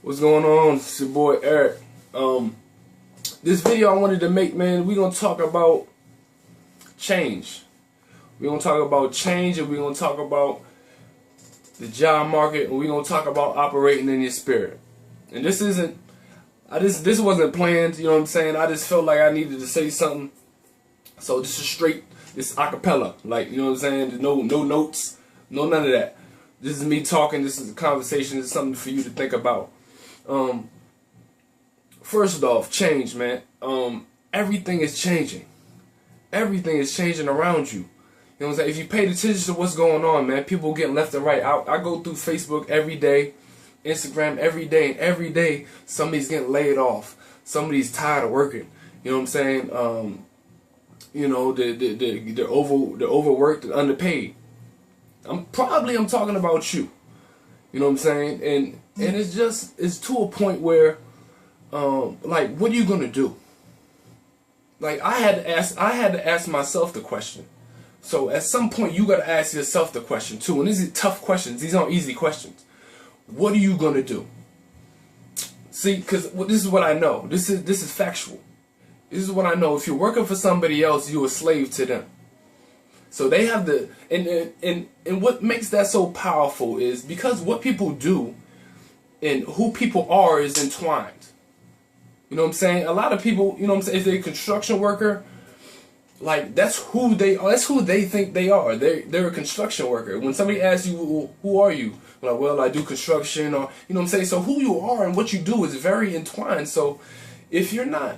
What's going on? It's your boy Eric. This video I wanted to make, man, we're gonna talk about change. We're gonna talk about change, and we're gonna talk about the job market, and we're gonna talk about operating in your spirit. And this wasn't planned, you know what I'm saying? I just felt like I needed to say something. So this is straight, this acapella, like, you know what I'm saying? No notes, no none of that. This is me talking, this is a conversation, this is something for you to think about. First off, change, man. Everything is changing. Everything is changing around you. You know what I'm saying? If you paid attention to what's going on, man, people getting left and right. I go through Facebook every day, Instagram every day, and every day somebody's getting laid off. Somebody's tired of working. You know what I'm saying? You know, they're overworked and underpaid. I'm talking about you. You know what I'm saying? And it's to a point where like, what are you gonna do? Like, I had to ask myself the question. So at some point you gotta ask yourself the question too. And these are tough questions, these aren't easy questions. What are you gonna do? See, because this is what I know. This is factual. This is what I know. If you're working for somebody else, you're a slave to them. So they have the and what makes that so powerful is because what people do and who people are is entwined. You know what I'm saying? A lot of people, you know what I'm saying, if they're a construction worker, like, that's who they are. That's who they think they are. They're a construction worker. When somebody asks you, well, who are you? Like, well, I do construction, or, you know what I'm saying? So who you are and what you do is very entwined. So if you're not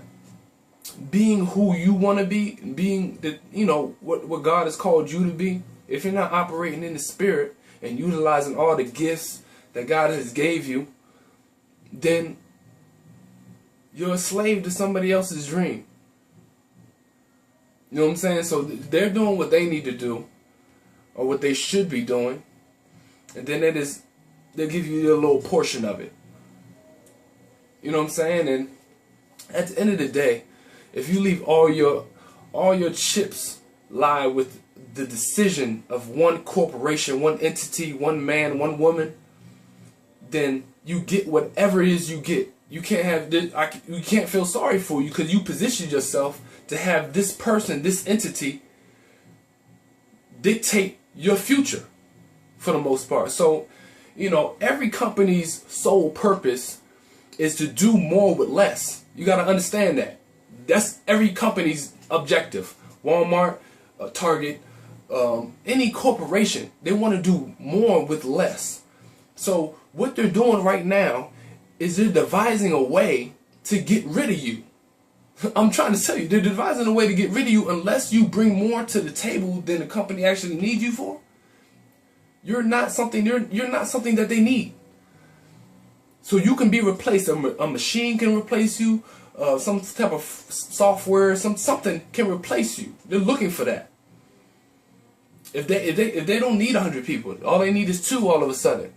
being who you want to be, being the, you know, what God has called you to be, if you're not operating in the spirit and utilizing all the gifts that God has gave you, then you're a slave to somebody else's dream. You know what I'm saying? So they're doing what they need to do, or what they should be doing, and then they'll give you a little portion of it. You know what I'm saying? And at the end of the day, if you leave all your chips lie with the decision of one corporation, one entity, one man, one woman, then you get whatever it is you get. You can't have this, you can't feel sorry for you because you positioned yourself to have this person, this entity, dictate your future for the most part. So, you know, every company's sole purpose is to do more with less. You got to understand that. That's every company's objective. Walmart, Target, any corporation, they want to do more with less. So what they're doing right now is they're devising a way to get rid of you. I'm trying to tell you, they're devising a way to get rid of you unless you bring more to the table than the company actually needs you for. You're not something that they need. So you can be replaced. A machine can replace you. Some type of software, something can replace you. They're looking for that. If they don't need 100 people, all they need is 2 all of a sudden.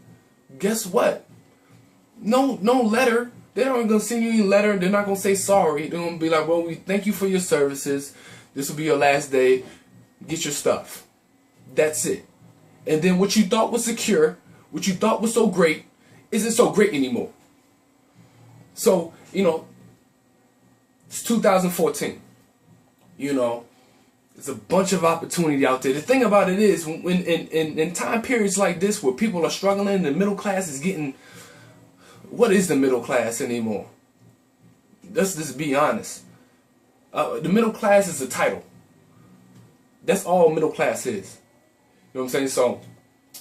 Guess what? No letter. They're not gonna send you any letter. They're not gonna say sorry. They're gonna be like, well, we thank you for your services. This will be your last day. Get your stuff. That's it. And then what you thought was secure, what you thought was so great, isn't so great anymore. So, you know, it's 2014. You know, there's a bunch of opportunity out there. The thing about it is, when in time periods like this where people are struggling, the middle class is getting. What is the middle class anymore? Let's just be honest. The middle class is a title. That's all middle class is. You know what I'm saying? So,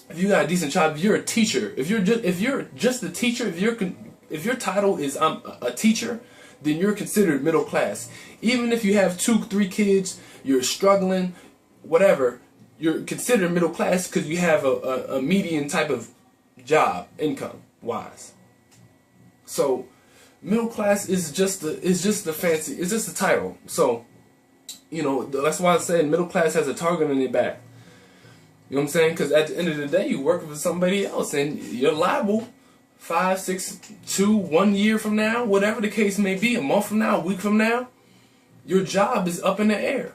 if you got a decent job, if you're a teacher, if you're just a teacher, if your title is a teacher, then you're considered middle class. Even if you have 2-3 kids, you're struggling, whatever, you're considered middle class because you have a median type of job, income wise. So middle class is just the fancy, it's just the title. So, you know, that's why I said middle class has a target on their back. You know what I'm saying? Because at the end of the day, you're working for somebody else, and you're liable 5, 6, 2, 1 year from now, whatever the case may be, a month from now, a week from now, your job is up in the air.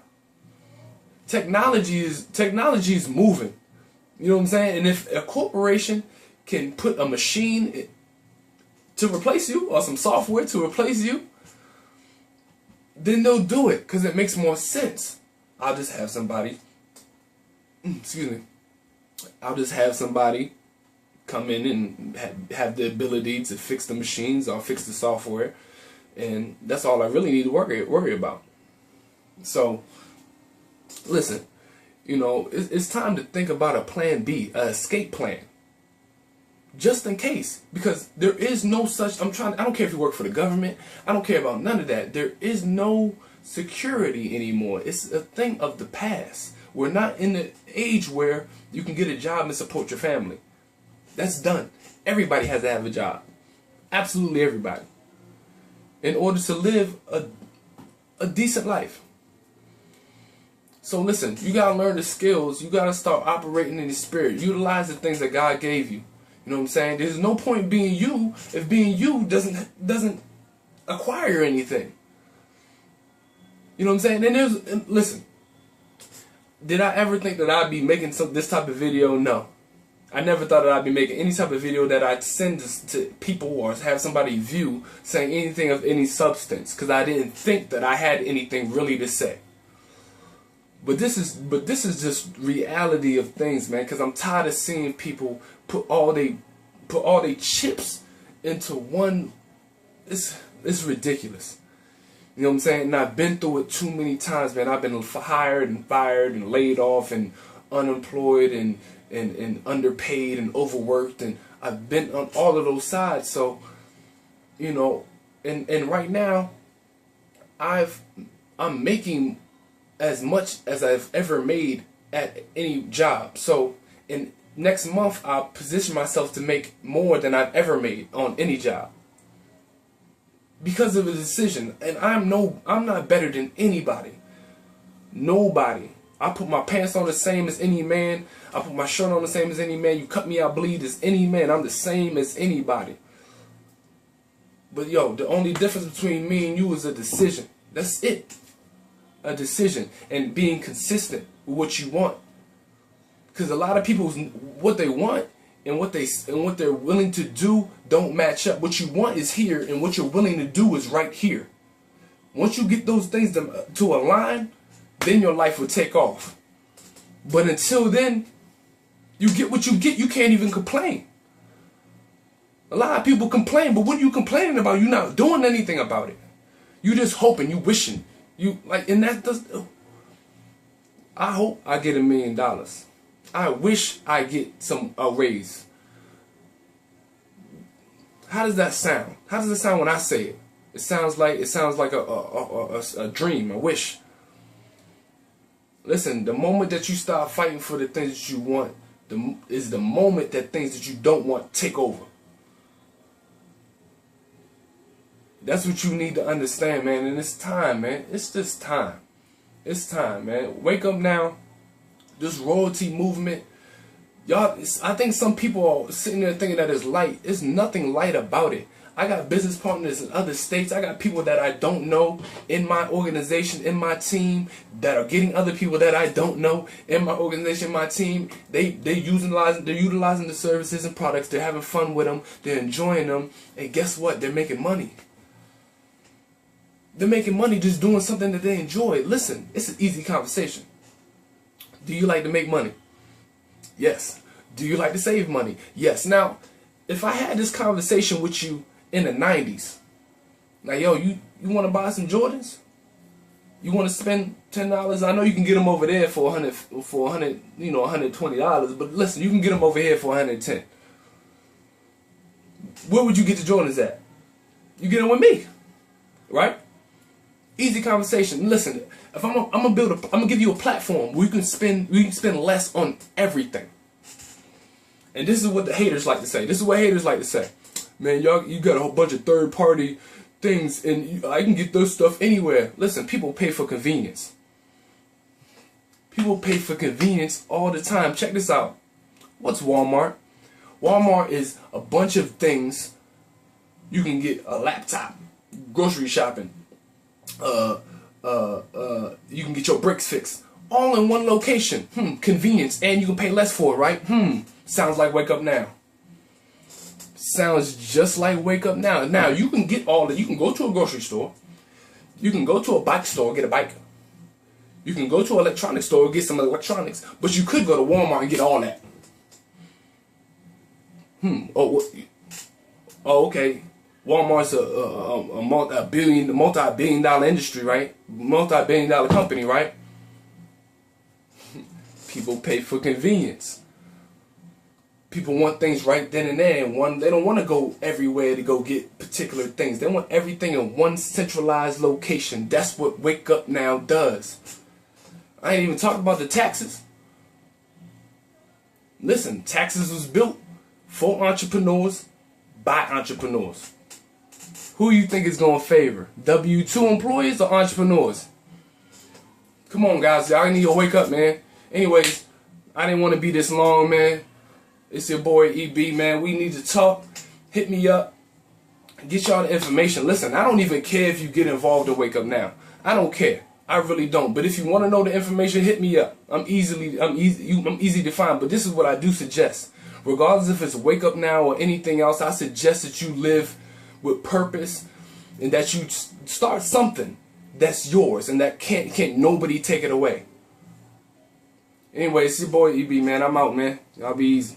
Technology is moving. You know what I'm saying? And if a corporation can put a machine to replace you or some software to replace you, then they'll do it because it makes more sense. I'll just have somebody, excuse me, I'll just have somebody come in and have the ability to fix the machines or fix the software, and that's all I really need to worry about. So, listen, you know, it's time to think about a plan B, an escape plan. Just in case, because there is no such, I don't care if you work for the government, I don't care about none of that. There is no security anymore. It's a thing of the past. We're not in the age where you can get a job and support your family. That's done. Everybody has to have a job. Absolutely everybody. In order to live a decent life. So listen, you gotta learn the skills. You gotta start operating in the spirit. Utilize the things that God gave you. You know what I'm saying? There's no point being you if being you doesn't acquire anything. You know what I'm saying? And listen, did I ever think that I'd be making this type of video? No. I never thought that I'd be making any type of video that I'd send to people or have somebody view saying anything of any substance, because I didn't think that I had anything really to say. But this is just reality of things, man, because I'm tired of seeing people put all they chips into one. It's ridiculous. You know what I'm saying? And I've been through it too many times, man. I've been hired and fired and laid off and unemployed and underpaid and overworked, and I've been on all of those sides. So, you know, and right now I'm making as much as I've ever made at any job. So in next month I'll position myself to make more than I've ever made on any job. Because of a decision. And I'm not better than anybody. Nobody. I put my pants on the same as any man. I put my shirt on the same as any man. You cut me, I bleed as any man. I'm the same as anybody. But yo, the only difference between me and you is a decision. That's it. A decision. And being consistent with what you want. Because a lot of people, what they want and what they're willing to do don't match up. What you want is here, and what you're willing to do is right here. Once you get those things to align, then your life will take off. But until then, you get what you get. You can't even complain. A lot of people complain, but what are you complaining about? You're not doing anything about it. You just hoping, you wishing. And that does. I hope I get $1 million. I wish I get a raise. How does that sound? How does it sound when I say it? It sounds like a dream, a wish. Listen, the moment that you start fighting for the things that you want, is the moment that things that you don't want take over. That's what you need to understand, man. And it's time, man. It's just time. It's time, man. Wake up now. This royalty movement, y'all. I think some people are sitting there thinking that it's light. There's nothing light about it. I got business partners in other states. I got people that I don't know in my organization, in my team, that are getting other people that I don't know in my organization, my team. They're utilizing the services and products. They're having fun with them. They're enjoying them. And guess what? They're making money. They're making money just doing something that they enjoy. Listen, it's an easy conversation. Do you like to make money? Yes. Do you like to save money? Yes. Now, if I had this conversation with you in the 90s, like, yo, you want to buy some Jordans? You want to spend $10? I know you can get them over there for $100, you know, $120, but listen, you can get them over here for $110. Where would you get the Jordans at? You get them with me, right? Easy conversation. Listen, if I'm gonna give you a platform where we can spend less on everything. And this is what the haters like to say. This is what haters like to say. Man, you got a whole bunch of third-party things, and I can get those stuff anywhere. Listen, people pay for convenience. People pay for convenience all the time. Check this out. What's Walmart? Walmart is a bunch of things. You can get a laptop, grocery shopping. You can get your bricks fixed all in one location. Convenience, and you can pay less for it, right? Sounds like Wake Up Now. sounds just like Wake Up Now. Now you can get all that. You can go to a grocery store. You can go to a bike store, get a bike. You can go to an electronics store, get some electronics. But you could go to Walmart and get all that. Oh, okay. Walmart's a multi-billion dollar industry, right? Multi-billion dollar company, right? People pay for convenience. People want things right then and there, and they don't want to go everywhere to go get particular things. They want everything in one centralized location. That's what Wake Up Now does. I ain't even talking about the taxes. Listen, taxes was built for entrepreneurs, by entrepreneurs. Who you think is going to favor? W-2 employees or entrepreneurs? Come on, guys. Y'all need to wake up, man. Anyways, I didn't want to be this long, man. It's your boy EB, man. We need to talk. Hit me up. Get y'all the information. Listen, I don't even care if you get involved in Wake Up Now. I don't care. I really don't. But if you want to know the information, hit me up. I'm easy to find. But this is what I do suggest. Regardless if it's Wake Up Now or anything else, I suggest that you live with purpose and that you start something that's yours and that can't nobody take it away. Anyway, it's your boy EB, man. I'm out, man. Y'all be easy.